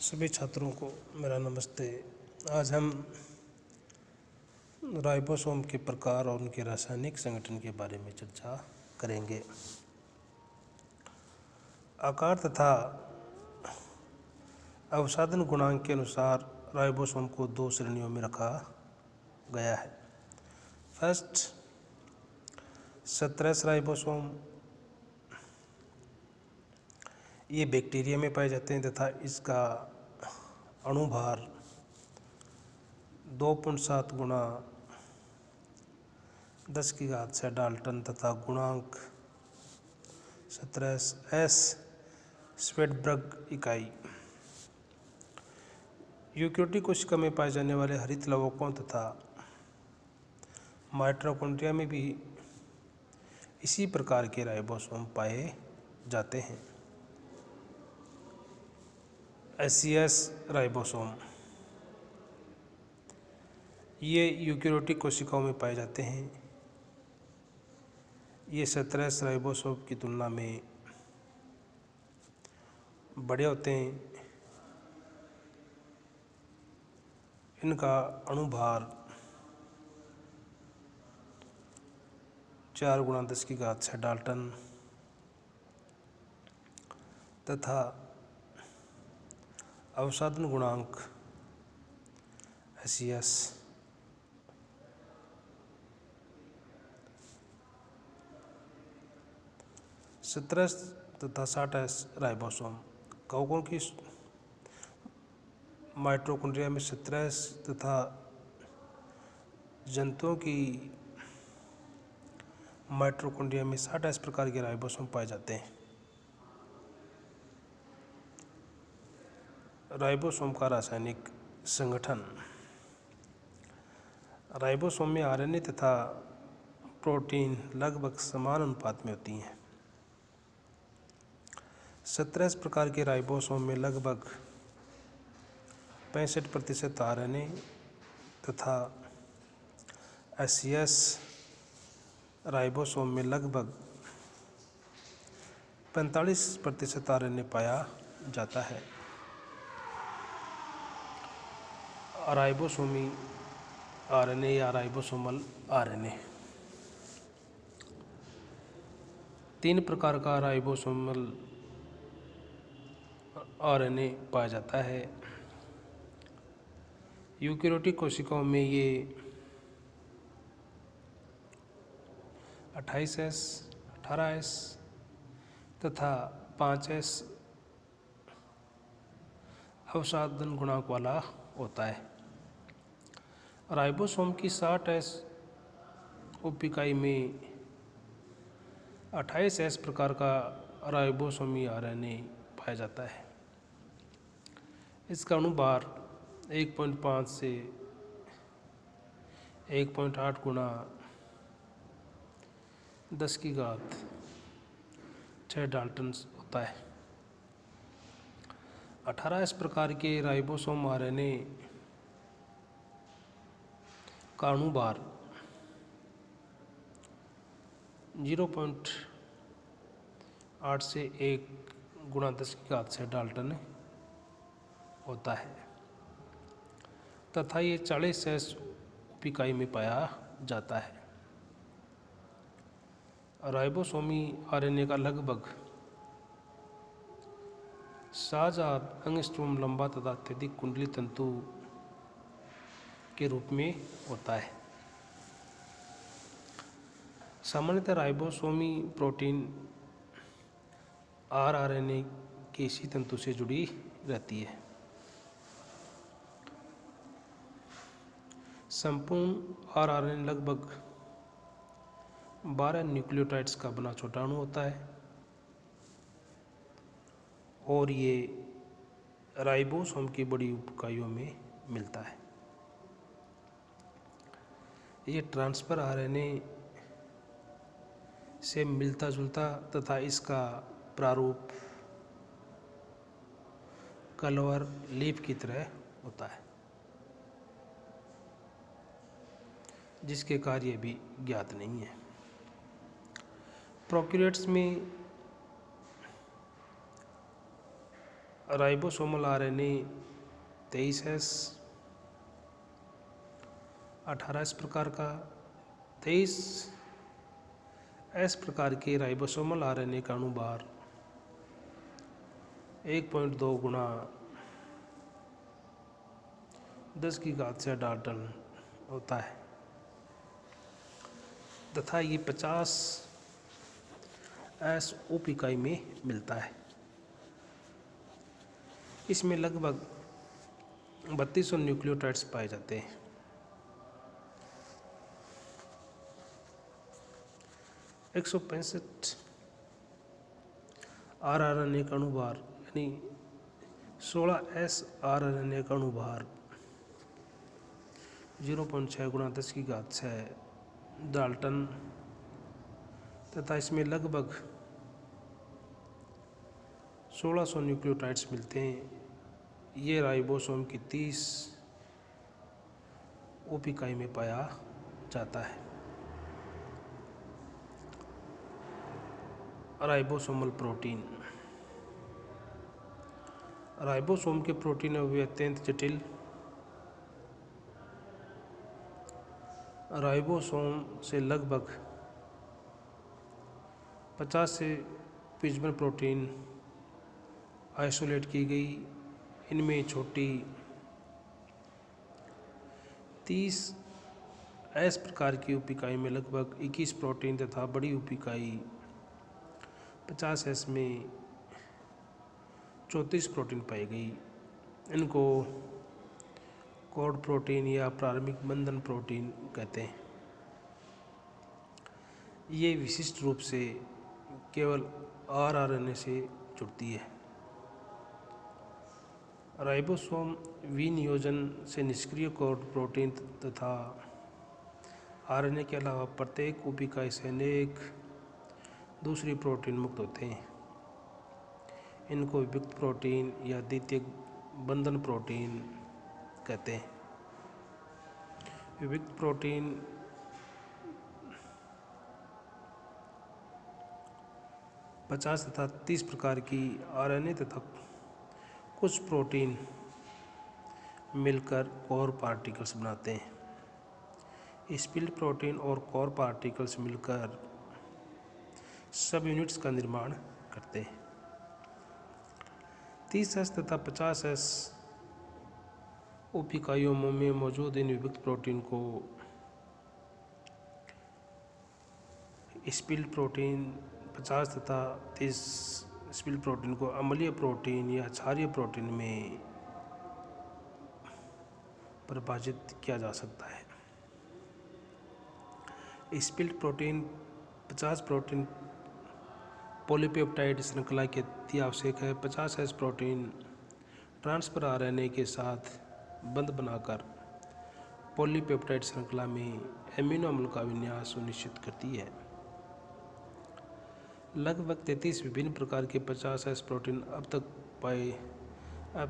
सभी छात्रों को मेरा नमस्ते। आज हम राइबोसोम के प्रकार और उनके रासायनिक संगठन के बारे में चर्चा करेंगे। आकार तथा अवसादन गुणांक के अनुसार राइबोसोम को दो श्रेणियों में रखा गया है। फर्स्ट, सत्रस राइबोसोम ये बैक्टीरिया में पाए जाते हैं तथा इसका अणुभार 2.7 गुणा 10⁻⁶ डाल्टन तथा गुणांक 17s स्वेडबर्ग इकाई। यूकेरियोटिक कोशिका में पाए जाने वाले हरित लवकों तथा माइटोकॉन्ड्रिया में भी इसी प्रकार के राइबोसोम पाए जाते हैं। एसियस राइबोसोम ये यूकेरियोटिक कोशिकाओं में पाए जाते हैं। ये 17 राइबोसोम की तुलना में बड़े होते हैं। इनका अणुभार 4 गुणा 10⁻⁶ डाल्टन तथा अवसादन गुणांक एसियस 17 तथा 60s राइबोसोम कवकों की माइटोकॉन्ड्रिया में 17 तथा जंतुओं की माइटोकॉन्ड्रिया में 60 प्रकार के राइबोसोम पाए जाते हैं। राइबोसोम का रासायनिक संगठन। राइबोसोम में आरएनए तथा प्रोटीन लगभग समान अनुपात में होती हैं। 17 प्रकार के राइबोसोम में लगभग 65% आरएनए तथा एसियस राइबोसोम में लगभग 45% आरएनए पाया जाता है। राइबोसोमी आरएनए या राइबोसोमल आरएनए 3 प्रकार का राइबोसोमल आरएनए पाया जाता है। यूकेरियोटिक कोशिकाओं में ये 28S, 18S तथा 5S अवसादन गुणांक वाला होता है। राइबोसोम की 60S उप इकाई में 28S प्रकार का राइबोसोमी आरएनए पाया जाता है। इसका अणुभार 1.5 से 1.8 गुणा 10⁻⁶ डाल्टन होता है। 18 प्रकार के राइबोसोम आरएनए का अणुभार 0.8 से 1 गुणा 10⁻⁶ डाल्टन होता है तथा ये 40S उप इकाई में पाया जाता है। राइबोसोमी आरएनए का लगभग 6000 एंगस्ट्रॉम लंबा तथा अत्यधिक कुंडली तंतु के रूप में होता है। सामान्यतः राइबोसोमी प्रोटीन आरएनए के इसी तंतु से जुड़ी रहती है। संपूर्ण आरएनए लगभग 12 न्यूक्लियोटाइड्स का बना छोटा अणु होता है और ये राइबोसोम की बड़ी उप इकाइयों में मिलता है। ये ट्रांसफर आरएनए से मिलता जुलता तथा इसका प्रारूप कलवर लीफ की तरह होता है जिसके कार्य भी ज्ञात नहीं है। प्रोकैरियोट्स में राइबोसोमल आरएनए 23S 18 प्रकार का। 23S प्रकार के राइबोसोमल आरएनए का अणुभार 1.2 गुणा 10⁻⁶ डाल्टन होता है तथा ये 50S उप इकाई में मिलता है। इसमें लगभग 3200 न्यूक्लियोटाइड्स पाए जाते हैं। 165 आरआरएनए का अणुभार यानी 16S आरआरएनए का अणुभार 0.6 गुणा 10⁻⁶ डाल्टन तथा इसमें लगभग 1600 न्यूक्लियोटाइड्स मिलते हैं। ये राइबोसोम की 30 उप इकाई में पाया जाता है। Ribosomal protein. राइबोसोम के प्रोटीन वे अत्यंत जटिल राइबोसोम से लगभग 50 से 55 प्रोटीन आइसोलेट की गई। इनमें छोटी 30S प्रकार की उप इकाई में लगभग 21 प्रोटीन तथा बड़ी उप इकाई 50S में 34 प्रोटीन पाई गई। इनको कॉर्ड प्रोटीन या प्रारंभिक बंधन प्रोटीन कहते हैं। ये विशिष्ट रूप से केवल आरआरएनए से जुड़ती है। राइबोसोम विनियोजन से निष्क्रिय कॉर्ड प्रोटीन तथा आरएनए के अलावा प्रत्येक उप इकाई से अनेक दूसरी प्रोटीन मुक्त होते हैं। इनको विभक्त प्रोटीन या द्वितीयक बंधन प्रोटीन कहते हैं। विभक्त प्रोटीन 50 तथा 30 प्रकार की आरएनए तथा कुछ प्रोटीन मिलकर कोर पार्टिकल्स बनाते हैं। स्पिल्ड प्रोटीन और कोर पार्टिकल्स मिलकर सब यूनिट्स का निर्माण करते हैं। 30S तथा 50S उप इकाइयों में मौजूद इन विभक्त प्रोटीन को स्पिल्ड प्रोटीन 50 तथा 30 स्पिल्ड प्रोटीन को अम्लीय प्रोटीन या क्षारीय प्रोटीन में परिभाषित किया जा सकता है। स्पिल्ड प्रोटीन 50 प्रोटीन पॉलीपेप्टाइड श्रृंखला के अति आवश्यक है। 50S प्रोटीन ट्रांसफर आरएनए के साथ बंध बनाकर पॉलीपेप्टाइड श्रृंखला में एमिनो अम्ल का विन्यास सुनिश्चित करती है। लगभग 33 विभिन्न प्रकार के 50S प्रोटीन अब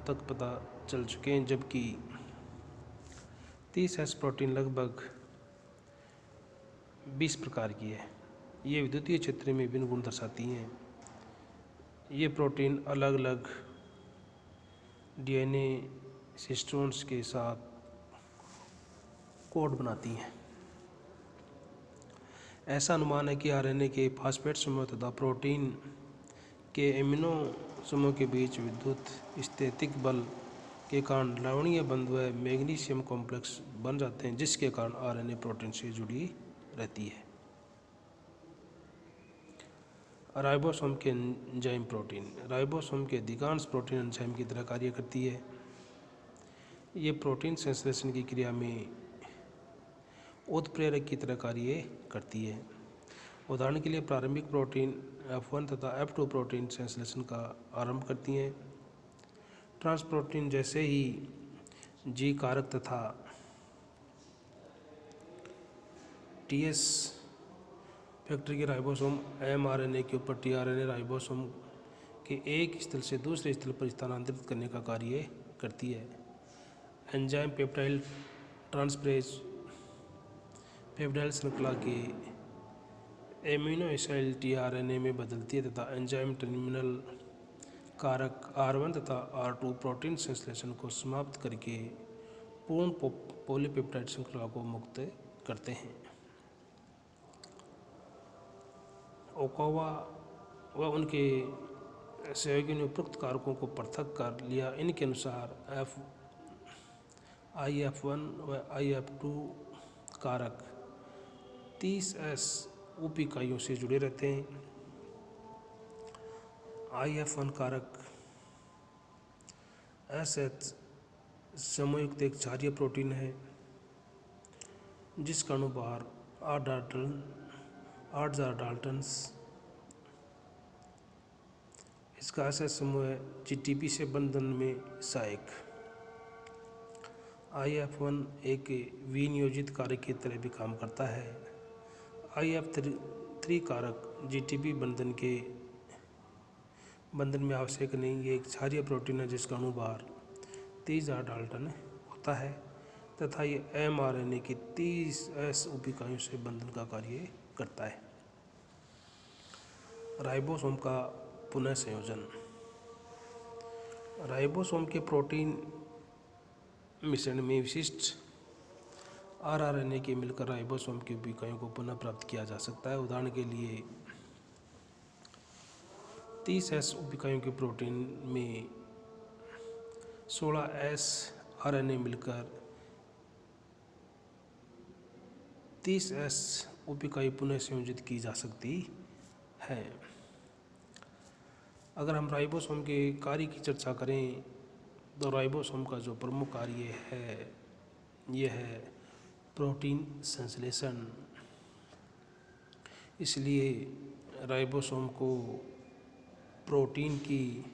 तक पता चल चुके हैं, जबकि 30S प्रोटीन लगभग 20 प्रकार की है। ये विद्युतीय क्षेत्र में विभिन्न गुण दर्शाती हैं। ये प्रोटीन अलग अलग डीएनए सिस्टोन्स के साथ कोड बनाती हैं। ऐसा अनुमान है कि आरएनए के फास्फेट समूह तथा प्रोटीन के एमिनो समूह के बीच विद्युत स्थैतिक बल के कारण लवणीय बंध व मैग्नीशियम कॉम्प्लेक्स बन जाते हैं, जिसके कारण आरएनए प्रोटीन से जुड़ी रहती है। राइबोसोम के एंजाइम प्रोटीन। राइबोसोम के अधिकांश प्रोटीन एंजाइम की तरह कार्य करती है। ये प्रोटीन संश्लेषण की क्रिया में उत्प्रेरक की तरह कार्य करती है। उदाहरण के लिए प्रारंभिक प्रोटीन F1 तथा F2 प्रोटीन संश्लेषण का आरंभ करती हैं। ट्रांसप्रोटीन जैसे ही जी कारक तथा टीएस फैक्टर के राइबोसोम mRNA के ऊपर tRNA राइबोसोम के एक स्थल से दूसरे स्थल पर स्थानांतरित करने का कार्य करती है। एंजाइम पेप्टाइल ट्रांसफरेज पेप्टाइल श्रृंखला के एमिनो एसिड tRNA में बदलती है तथा एंजाइम टर्मिनल कारक R1 तथा R2 प्रोटीन संश्लेषण को समाप्त करके पूर्ण पॉलीपेप्टाइड श्रृंखला को मुक्त करते हैं। ओकावा व उनके सहयोगियों ने उपरोक्त कारकों को पृथक कर लिया। इनके अनुसार IF1 व IF2 कारक 30S उप इकाइयों से जुड़े रहते हैं। IF1 कारक SH समूहयुक्त एक क्षारीय प्रोटीन है जिसका अणुभार 8,000 डाल्टन्स। इसका SH समूह है GTP से बंधन में सहायक। IF1 एक विनियोजित कारक की तरह भी काम करता है। IF3 कारक GTP बंधन में आवश्यक नहीं। ये एक क्षारीय प्रोटीन है जिसका अणुभार 30,000 डाल्टन होता है तथा ये mRNA की 30S उप इकाइयों से बंधन का कार्य करता है। राइबोसोम का पुनः संयोजन। राइबोसोम के प्रोटीन मिश्रण में विशिष्ट rRNA के मिलकर राइबोसोम की उप इकाइयों को पुनः प्राप्त किया जा सकता है। उदाहरण के लिए 30S उप इकाइयों के प्रोटीन में 16S RNA मिलकर 30S उप इकाई पुनः संयोजित की जा सकती है। अगर हम राइबोसोम के कार्य की चर्चा करें तो राइबोसोम का जो प्रमुख कार्य है यह है प्रोटीन संश्लेषण। इसलिए राइबोसोम को प्रोटीन की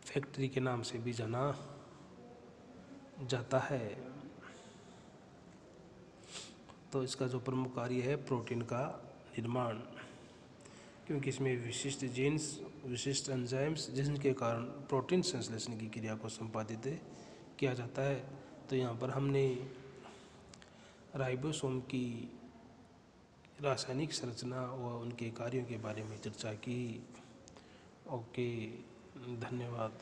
फैक्ट्री के नाम से भी जाना जाता है। तो इसका जो प्रमुख कार्य है प्रोटीन का निर्माण, क्योंकि इसमें विशिष्ट जीन्स, विशिष्ट एंजाइम्स जिनके कारण प्रोटीन संश्लेषण की क्रिया को संपादित किया जाता है। तो यहाँ पर हमने राइबोसोम की रासायनिक संरचना व उनके कार्यों के बारे में चर्चा की। ओके, धन्यवाद।